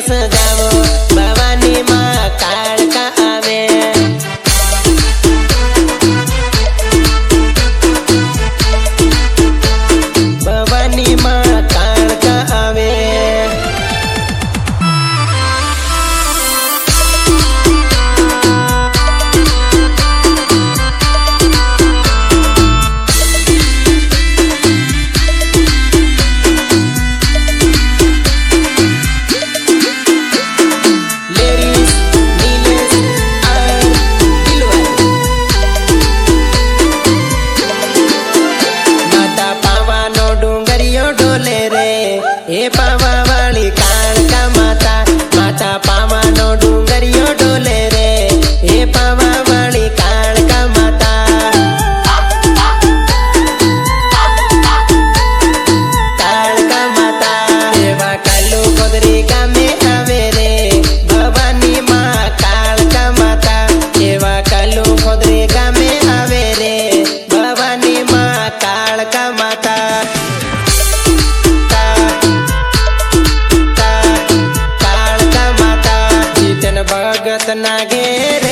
દિવસ જાવો ભવાની માં કાળકા આવે ભવાની માં કાળકા આવે हे पावा वाली काळका माता माता पावानो डुंगरियो डोले रे हे पावा वाली काळका माता काळका माता एवा कालू कोदरी गामे आवे रे भवानी मां काळका माता एवा कालू कोदरी गामे आवे रे भवानी मां काळका माता भगत ना घेरे